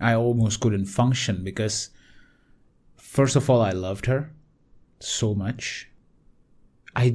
I almost couldn't function because, first of all, I loved her so much. I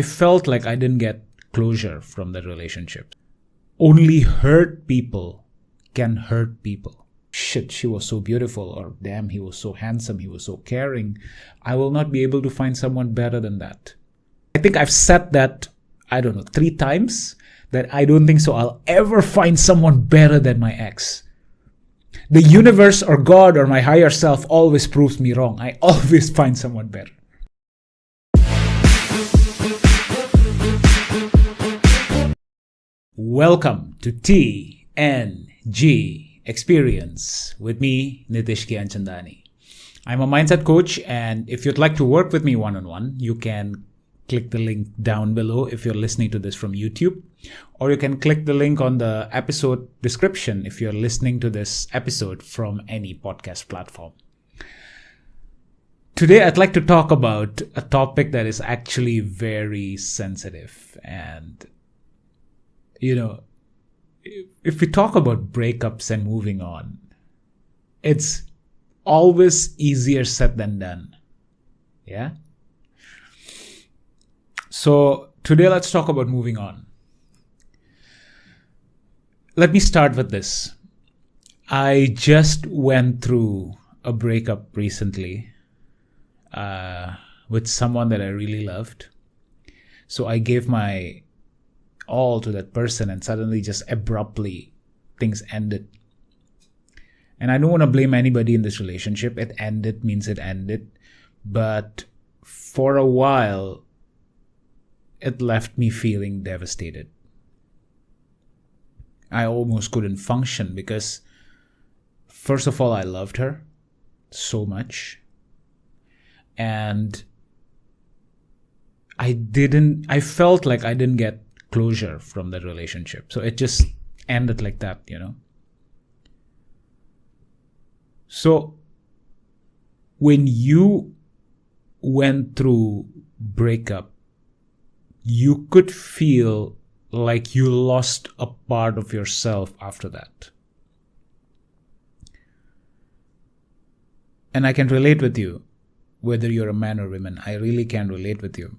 felt like I didn't get closure from that relationship. Only hurt people can hurt people. Shit, she was so beautiful, or damn, he was so handsome, he was so caring. I will not be able to find someone better than that. I think I've said that, 3 times, that I don't think so I'll ever find someone better than my ex. The universe or God or my higher self always proves me wrong. I always find someone better. Welcome to TNG Experience with me, Nitish Kianchandani. I'm a mindset coach, and if you'd like to work with me one-on-one, you can click the link down below if you're listening to this from YouTube, or you can click the link on the episode description if you're listening to this episode from any podcast platform. Today, I'd like to talk about a topic that is actually very sensitive. And, if we talk about breakups and moving on, it's always easier said than done. Yeah? So today, let's talk about moving on. Let me start with this. I just went through a breakup recently with someone that I really loved. So I gave my all to that person, and suddenly, just abruptly, things ended. And I don't want to blame anybody in this relationship. It ended means it ended. But for a while, it left me feeling devastated. I almost couldn't function because, first of all, I loved her so much. And I felt like I didn't get closure from that relationship. So it just ended like that, So when you went through breakup, you could feel like you lost a part of yourself after that. And I can relate with you, whether you're a man or woman. I really can relate with you.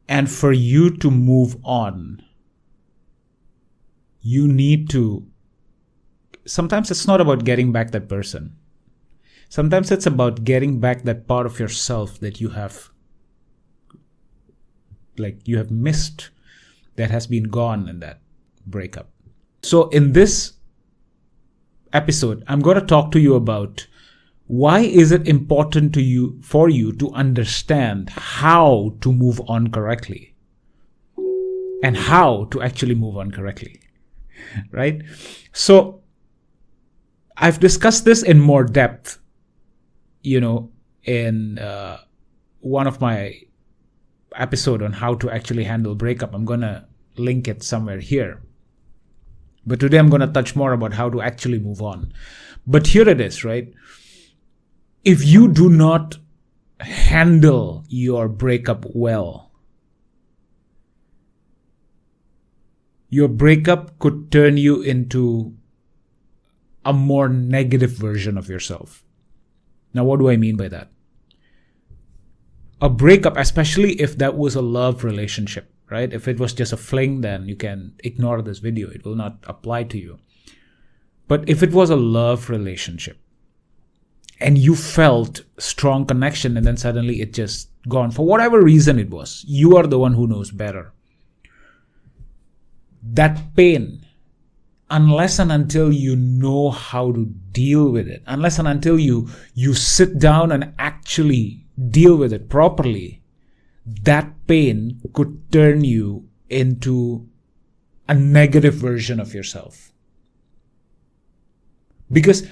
And for you to move on, you need to... Sometimes it's not about getting back that person. Sometimes it's about getting back that part of yourself that you have missed, that has been gone in that breakup. So in this episode, I'm going to talk to you about why is it important for you to understand how to move on correctly, and how to actually move on correctly, right? So I've discussed this in more depth, in one of my episode on how to actually handle breakup. I'm going to link it somewhere here. But today I'm going to touch more about how to actually move on. But here it is, right? If you do not handle your breakup well, your breakup could turn you into a more negative version of yourself. Now, what do I mean by that? A breakup, especially if that was a love relationship, right? If it was just a fling, then you can ignore this video. It will not apply to you. But if it was a love relationship and you felt strong connection and then suddenly it just gone, for whatever reason it was, you are the one who knows better. That pain, unless and until you know how to deal with it, unless and until you sit down and actually deal with it properly, that pain could turn you into a negative version of yourself. Because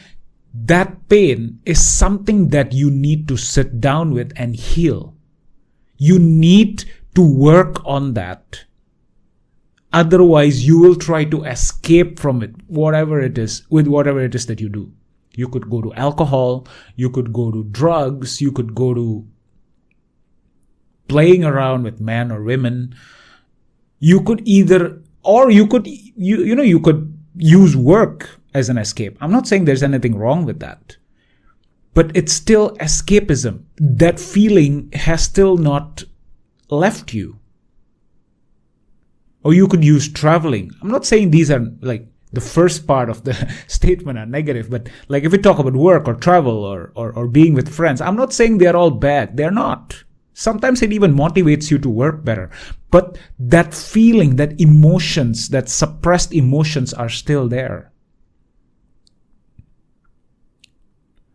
that pain is something that you need to sit down with and heal. You need to work on that. Otherwise, you will try to escape from it, whatever it is that you do. You could go to alcohol, you could go to drugs, you could go to playing around with men or women. You could use work as an escape. I'm not saying there's anything wrong with that. But it's still escapism. That feeling has still not left you. Or you could use traveling. I'm not saying these are like the first part of the statement are negative, but like if we talk about work or travel or being with friends, I'm not saying they're all bad. They're not. Sometimes it even motivates you to work better. But that feeling, that emotions, that suppressed emotions are still there.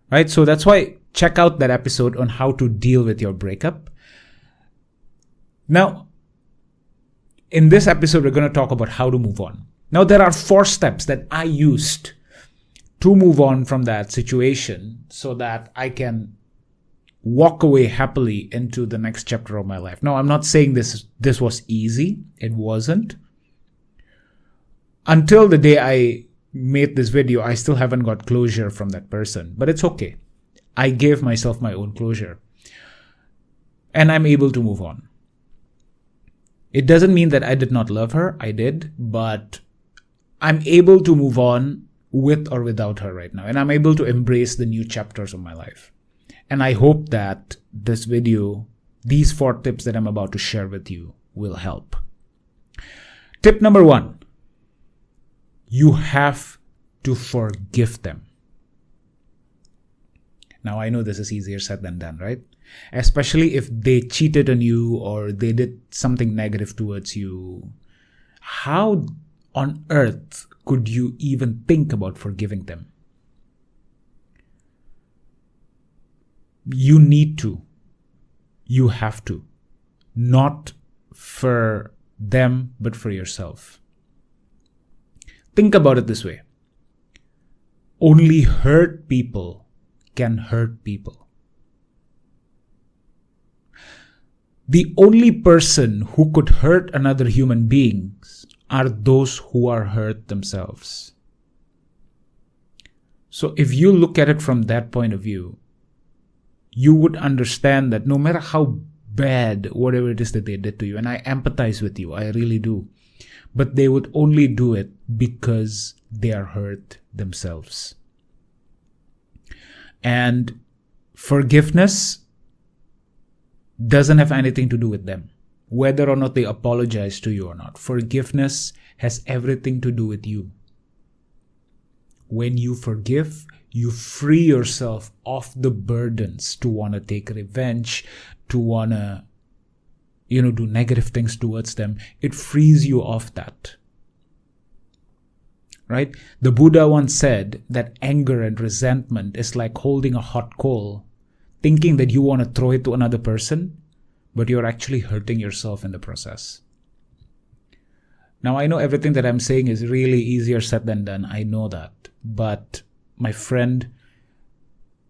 Right? So that's why check out that episode on how to deal with your breakup. Now, in this episode, we're going to talk about how to move on. Now, there are 4 steps that I used to move on from that situation so that I can walk away happily into the next chapter of my life. Now, I'm not saying this was easy. It wasn't. Until the day I made this video, I still haven't got closure from that person. But it's okay. I gave myself my own closure. And I'm able to move on. It doesn't mean that I did not love her. I did. But I'm able to move on with or without her right now. And I'm able to embrace the new chapters of my life. And I hope that this video, these 4 tips that I'm about to share with you, will help. Tip number 1. You have to forgive them. Now, I know this is easier said than done, right? Especially if they cheated on you or they did something negative towards you. How on earth could you even think about forgiving them? You need to. You have to. Not for them, but for yourself. Think about it this way. Only hurt people can hurt people. The only person who could hurt another human being are those who are hurt themselves. So if you look at it from that point of view, you would understand that no matter how bad whatever it is that they did to you, and I empathize with you, I really do, but they would only do it because they are hurt themselves. And forgiveness doesn't have anything to do with them, whether or not they apologize to you or not. Forgiveness has everything to do with you. When you forgive, you free yourself of the burdens to want to take revenge, to want to, do negative things towards them. It frees you of that. Right? The Buddha once said that anger and resentment is like holding a hot coal, thinking that you want to throw it to another person, but you're actually hurting yourself in the process. Now, I know everything that I'm saying is really easier said than done. I know that. But my friend,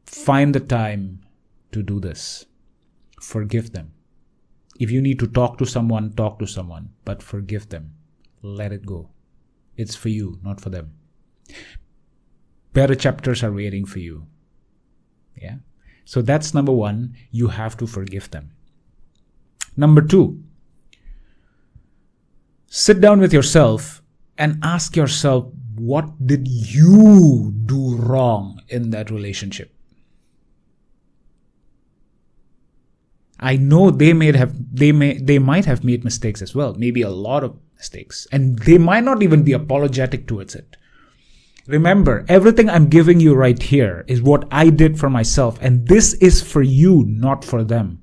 find the time to do this. Forgive them. If you need to talk to someone, but forgive them. Let it go. It's for you, not for them. Better chapters are waiting for you. Yeah. So that's number 1. You have to forgive them. Number 2. Sit down with yourself and ask yourself, what did you do wrong in that relationship? I know they might have made mistakes as well, maybe a lot of mistakes, and they might not even be apologetic towards it. Remember, everything I'm giving you right here is what I did for myself, and this is for you, not for them.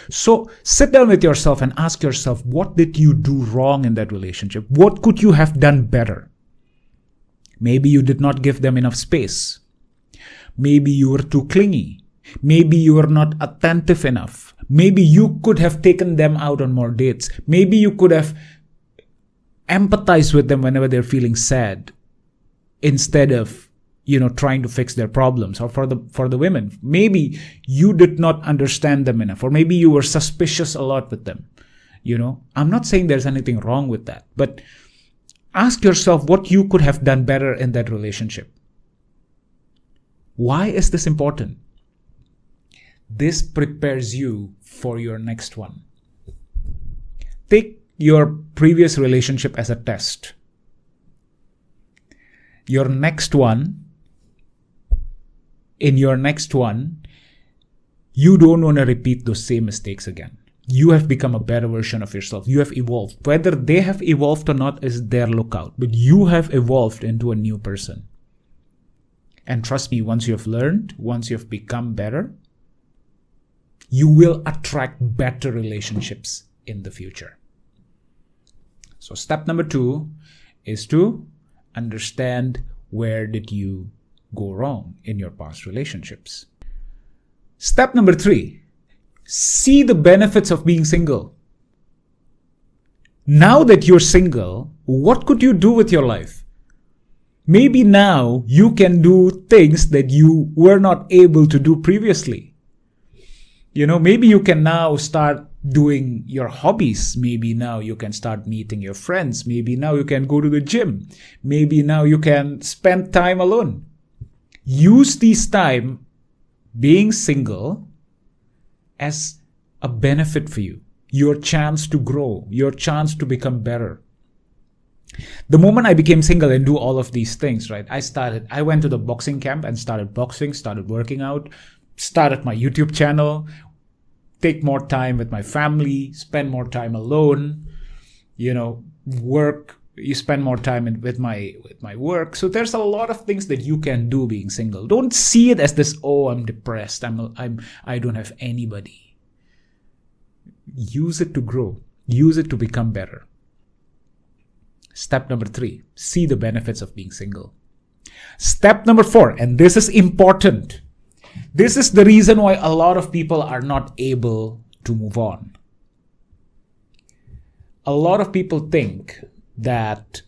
So sit down with yourself and ask yourself, what did you do wrong in that relationship? What could you have done better? Maybe you did not give them enough space. Maybe you were too clingy. Maybe you were not attentive enough. Maybe you could have taken them out on more dates. Maybe you could have empathized with them whenever they're feeling sad, instead of, trying to fix their problems. Or for the women, maybe you did not understand them enough, or maybe you were suspicious a lot with them. I'm not saying there's anything wrong with that, but ask yourself what you could have done better in that relationship. Why is this important? This prepares you for your next one. Take your previous relationship as a test. your next one, you don't want to repeat those same mistakes again. You have become a better version of yourself. You have evolved. Whether they have evolved or not is their lookout, but you have evolved into a new person. And trust me, once you have learned, once you have become better, you will attract better relationships in the future. So step number 2 is to understand where did you go wrong in your past relationships. Step number 3, see the benefits of being single. Now that you're single, what could you do with your life? Maybe now you can do things that you were not able to do previously. Maybe you can now start doing your hobbies. Maybe now you can start meeting your friends. Maybe now you can go to the gym. Maybe now you can spend time alone. Use this time being single as a benefit for you. Your chance to grow, your chance to become better. The moment I became single and do all of these things, right? I went to the boxing camp and started boxing, started working out, started my YouTube channel, take more time with my family, spend more time alone, work, you spend more time with my work. So there's a lot of things that you can do being single. Don't see it as this, I'm depressed, I don't have anybody. Use it to grow. Use it to become better. Step number 3, see the benefits of being single. Step number 4, and this is important. This is the reason why a lot of people are not able to move on. A lot of people think that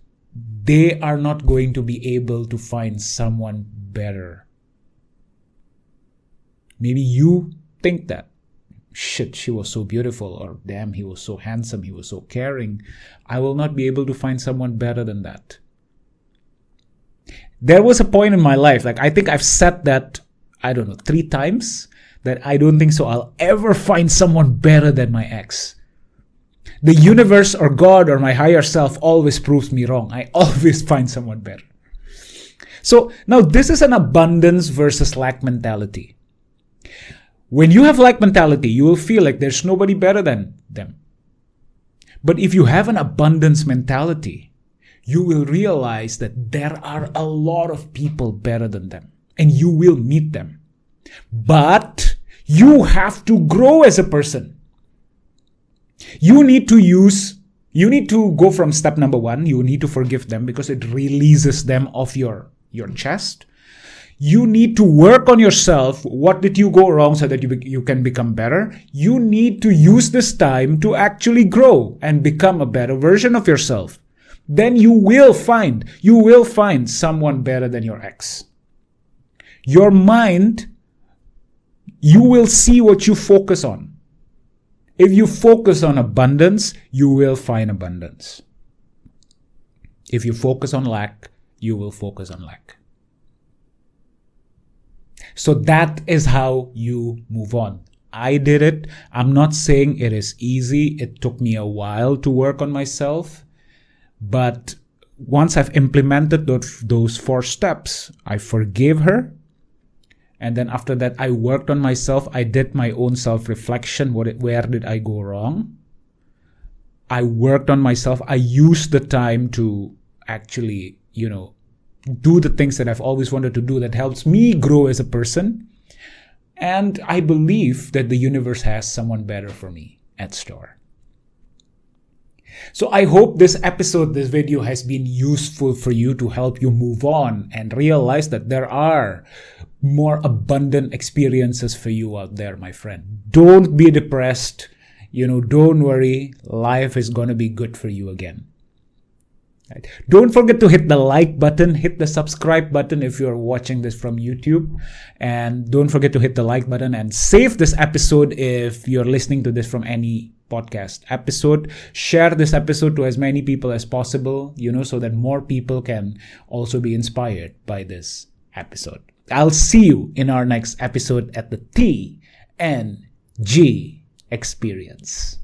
they are not going to be able to find someone better. Maybe you think that. Shit, she was so beautiful, or damn, he was so handsome, he was so caring. I will not be able to find someone better than that. There was a point in my life, I think I've said that, 3 times, that I don't think so I'll ever find someone better than my ex. The universe or God or my higher self always proves me wrong. I always find someone better. So now this is an abundance versus lack mentality. When you have lack mentality, you will feel like there's nobody better than them. But if you have an abundance mentality, you will realize that there are a lot of people better than them, and you will meet them. But you have to grow as a person. You need to go from step number 1. You need to forgive them because it releases them off your chest. You need to work on yourself. What did you go wrong so that you can become better? You need to use this time to actually grow and become a better version of yourself. Then you will find someone better than your ex. Your mind, you will see what you focus on. If you focus on abundance, you will find abundance. If you focus on lack, you will focus on lack. So that is how you move on. I did it. I'm not saying it is easy. It took me a while to work on myself. But once I've implemented those 4 steps, I forgave her. And then after that, I worked on myself. I did my own self-reflection. Where did I go wrong? I worked on myself. I used the time to actually, do the things that I've always wanted to do that helps me grow as a person. And I believe that the universe has someone better for me at store. So I hope this video has been useful for you to help you move on and realize that there are more abundant experiences for you out there, my friend. Don't be depressed. Don't worry. Life is going to be good for you again. Right. Don't forget to hit the like button, hit the subscribe button if you're watching this from YouTube. And don't forget to hit the like button and save this episode if you're listening to this from any podcast episode. Share this episode to as many people as possible, so that more people can also be inspired by this episode. I'll see you in our next episode at the TNG Experience.